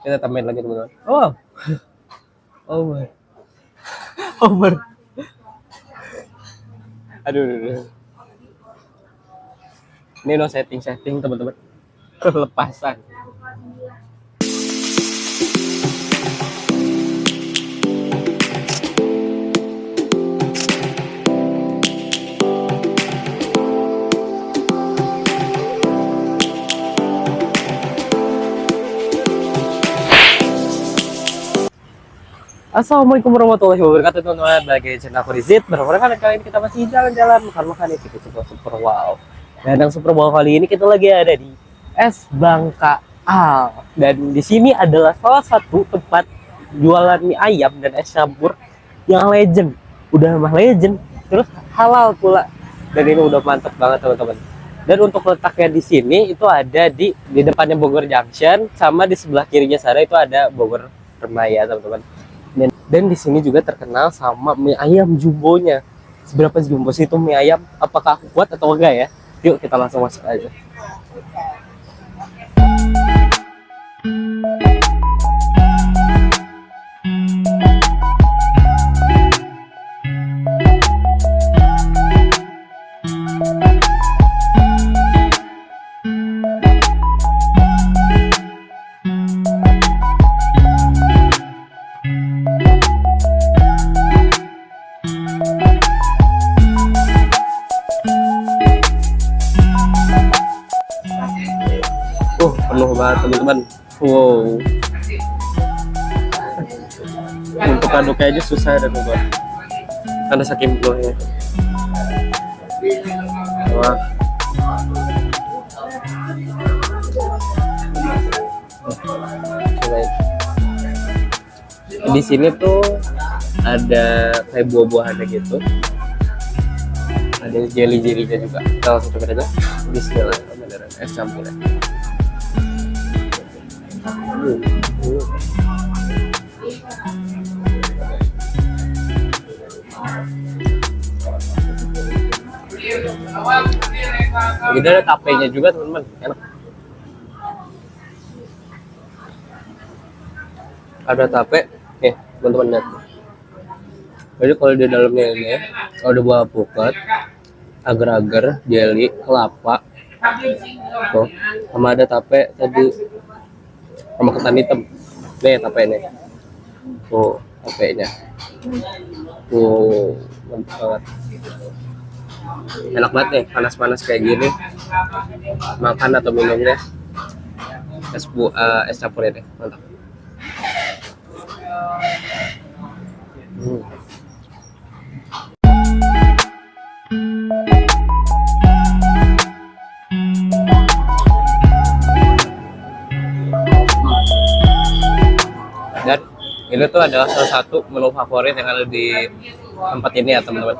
Kita tambahin lagi teman-teman. Oh, over, over. Aduh, aduh, aduh. Ini no setting teman-teman. Kelepasan. Assalamualaikum warahmatullahi wabarakatuh teman-teman. Bagi channel aku Rizit. Berapa kali ini kita masih jalan-jalan makan ini kita coba super wow. Dan yang super wow kali ini kita lagi ada di Es Bangka Al. Dan di sini adalah salah satu tempat jualan mie ayam dan es campur yang legend. Udah mah legend, terus halal pula. Dan ini udah mantep banget teman-teman. Dan untuk letaknya di sini itu ada di depannya Bogor Junction, sama di sebelah kirinya sana itu ada Bogor Remaja teman-teman. Dan di sini juga terkenal sama mie ayam jumbonya. Seberapa jumbo sih itu mie ayam? Apakah aku kuat atau enggak ya? Yuk kita langsung masuk aja. Penuh banget teman-teman. Wow. Untuk aduknya aja susah dan teman, karena saking penuhnya. Wah. Di sini tuh ada kayak buah-buahannya gitu. Ada jelly-jellynya juga. Kita langsung coba aja. Bismillahirrahmanirrahim. Es campur ya. Ini ada tapenya juga teman-teman, enak. Ada tape, nih teman-teman lihat. Jadi kalau di dalamnya ini, kalau ada buah alpukat, agar-agar, jelly, kelapa, tuh, sama ada tape tadi, sama ketan hitam. Nih tape ini, tuh tapenya, tuh mantap banget. Enak banget nih, panas-panas kayak gini makan atau minumnya es campur ini, mantap. Dan ini tuh adalah salah satu menu favorit yang ada di tempat ini ya teman-teman.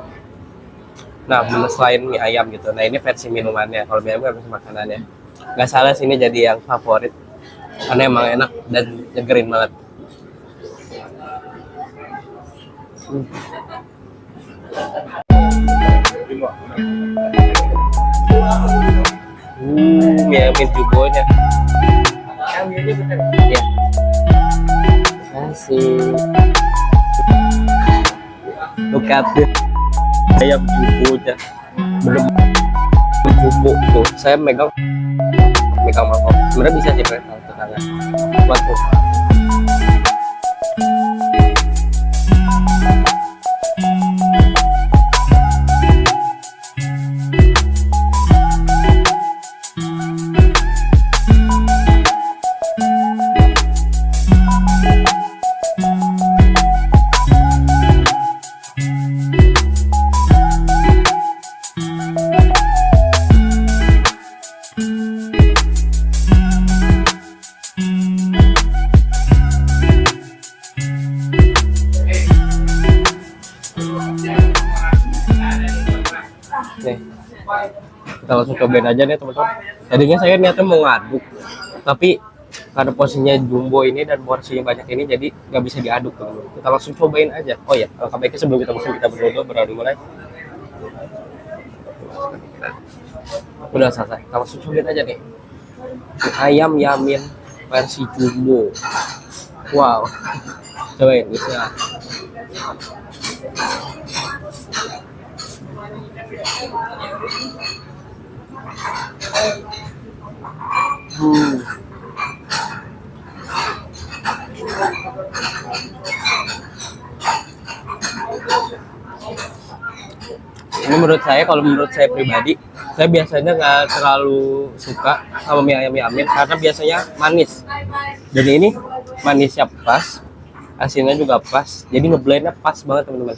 Nah, menu selain mie ayam gitu. Nah, ini versi minumannya. Kalau mie ayam kan versi makanannya. Nggak salah sih, ini jadi yang favorit. Karena emang enak dan nyegerin banget. Mie ayam jumbonya. Ya. Kasih. Look at this. Ayam jumbonya belum jumbo tuh, saya megang mangkok sebenarnya bisa sih pakai tangan buat tuh. Nih, kita langsung cobain aja nih teman-teman. Tadinya saya niatnya mau ngaduk, tapi karena porsinya jumbo ini dan porsinya banyak ini, jadi nggak bisa diaduk teman-teman. Kita langsung cobain aja. Oh ya, alangkah baiknya sebelum kita pesen kita berdoa mulai. Udah selesai, kita langsung cobain aja nih. Ayam yamin versi jumbo. Wow, cobain bisa. Hmm. Ini menurut saya, kalau menurut saya pribadi, saya biasanya nggak terlalu suka sama mie ayam yamin karena biasanya manis. Dan ini manisnya pas, asinnya juga pas, jadi ngeblendnya pas banget teman-teman.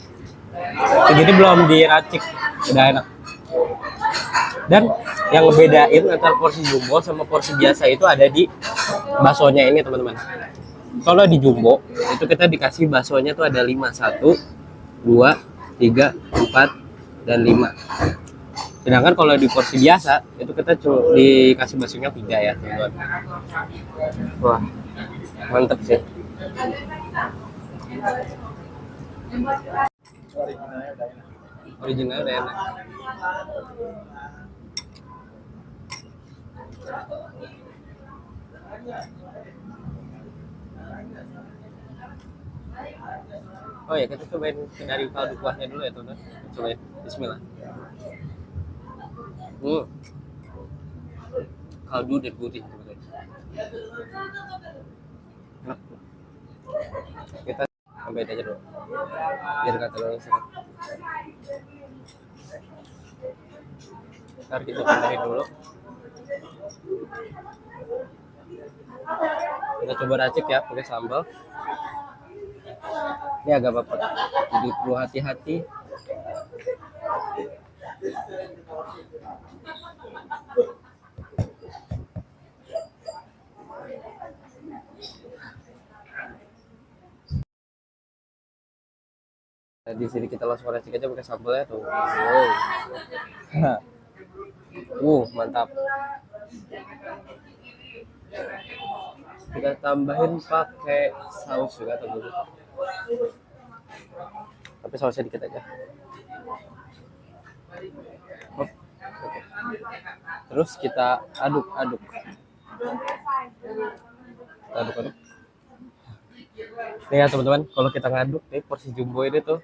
Jadi belum diracik, udah enak. Dan yang ngebedain antara porsi jumbo sama porsi biasa itu ada di baksonya ini teman-teman. Kalau di jumbo itu kita dikasih baksonya tuh ada 5, 1, 2, 3, 4, dan 5. Sedangkan kalau di porsi biasa itu kita cuma dikasih baksonya 3 ya teman-teman. Wah, mantep sih. Originalnya udah enak. Oh ya, kita cobain dari kaldu kuahnya dulu ya teman-teman. Cobain, Bismillah. Hmm, kaldu dan putih teman-teman. Enak. Kita cobain aja dulu, biar nggak terlalu seret. Ntar kita tambahin dulu. Kita coba racik ya pakai sambal. Ini agak bapak, jadi perlu hati-hati. Nah, di sini kita langsung racik aja pakai sambalnya tuh. Wow. Mantap. Kita tambahin pakai saus juga teman-teman. Tapi sausnya dikit aja. Oke. Terus kita aduk-aduk. Aduk-aduk. Nih ya teman-teman, kalau kita ngaduk nih porsi jumbo ini tuh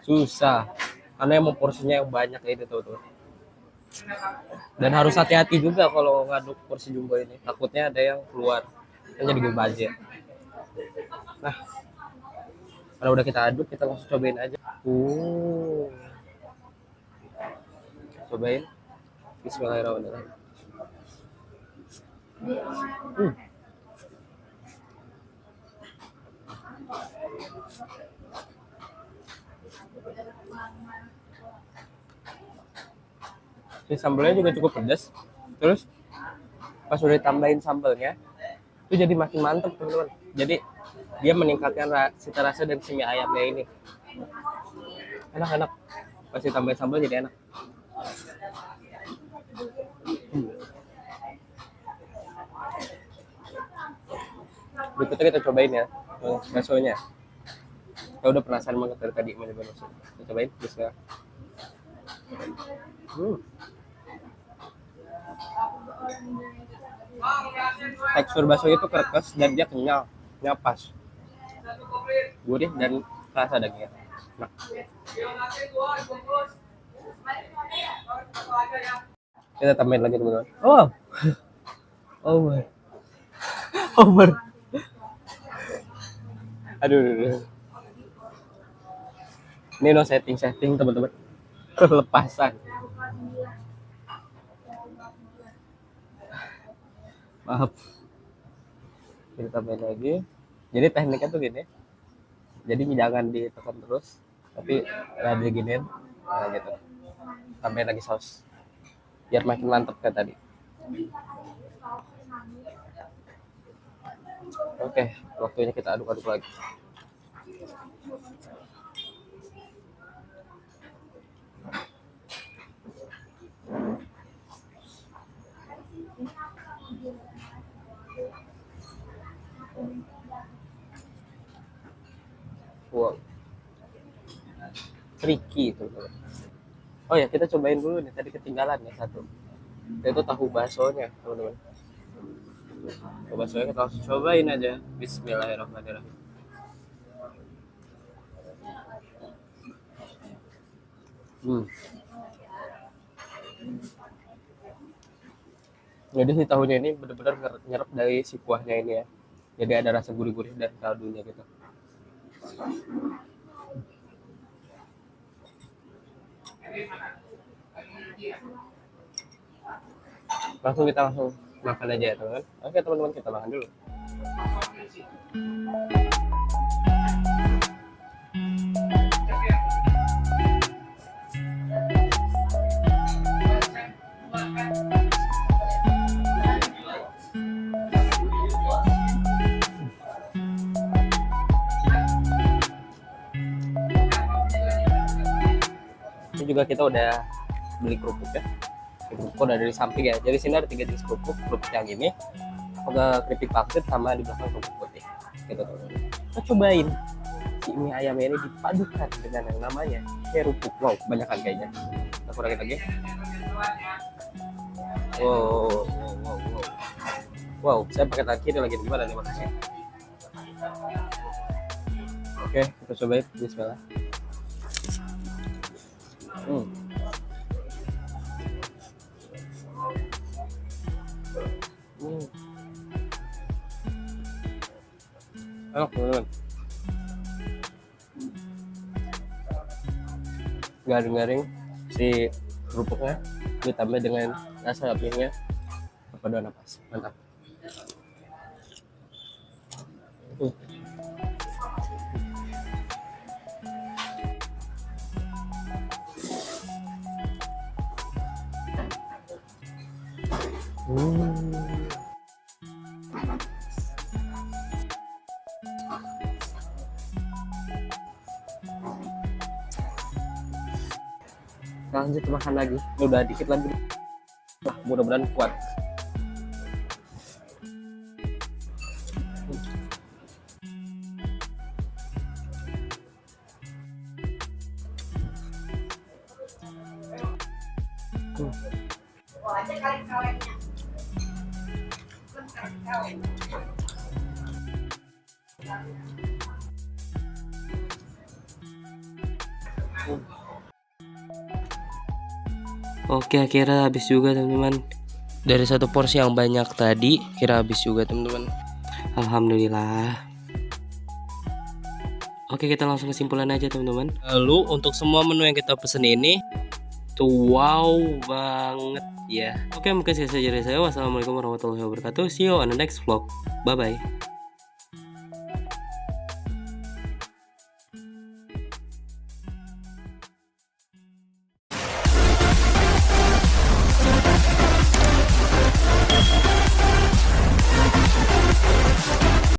susah. Karena emang porsinya yang banyak ini tuh. Dan harus hati-hati juga kalau ngaduk porsi jumbo ini. Takutnya ada yang keluar. Kan jadi mubazir. Nah, kalau udah kita aduk, kita langsung cobain aja. Cobain. Bismillahirrahmanirrahim. Hmm. Si sambalnya juga cukup pedas. Terus pas udah ditambahin sambalnya, itu jadi makin mantep teman-teman. Jadi dia meningkatkan cita rasa dan si mie ayamnya ini. Enak-enak. Pas ditambahin sambal jadi enak. Berikutnya kita cobain ya baksonya. Kita udah penasaran banget dari tadi mau nyobain bakso. Kita cobain bisa. Tekstur bakso itu keras dan dia kenyal, pas, gurih dan rasa dagingnya. Nah, kita tambahin lagi teman-teman. Oh, over, over. Aduh. Ini no setting teman-teman. Kelepasan. Maaf. Kita tambahin lagi. Jadi tekniknya tuh gini. Jadi jangan ditekan terus, tapi ada giniin. Nah gitu. Tambahin lagi saus. Biar makin mantep kayak tadi. Oke, waktunya kita aduk-aduk lagi. Wow. Tricky itu. Oh ya, kita cobain dulu nih, tadi ketinggalan ya satu. Itu tahu baksonya, teman-teman. Baksonya kita langsung cobain aja. Bismillahirrahmanirrahim. Jadi si tahunya ini benar-benar nyerap dari si kuahnya ini ya. Jadi ada rasa gurih-gurih dari kaldunya gitu. Kita langsung makan aja ya teman-teman. Oke teman-teman, kita makan dulu. Ini juga kita udah beli kerupuk ya. Kerupuk udah dari samping ya. Jadi sini ada 3 jenis kerupuk. Kerupuk yang ini, ada keripik pangsit, sama di belakang kerupuk putih. Gitu teman-teman. Kita cobain si mie ayamnya ini dipadukan dengan yang namanya kerupuk. Wow, kebanyakan kayaknya. Kita kurangin lagi. Wow, saya pakai tangan kiri lagi, gimana nih makasih. Oke, kita cobain. Bismillah. Enak teman-teman. Garing-garing si kerupuknya ditambah dengan rasa apinya perpaduan napas, mantap. Lanjut makan lagi. Ini udah dikit lagi. Lah, mudah-mudahan kuat. Oke, akhirnya habis juga teman-teman. Dari satu porsi yang banyak tadi, kira habis juga teman-teman. Alhamdulillah. Oke, kita langsung kesimpulan aja teman-teman. Lalu untuk semua menu yang kita pesen ini tuh wow banget ya. Oke, mungkin segitu saja dari saya. Wassalamualaikum warahmatullahi wabarakatuh. See you on the next vlog. Bye bye.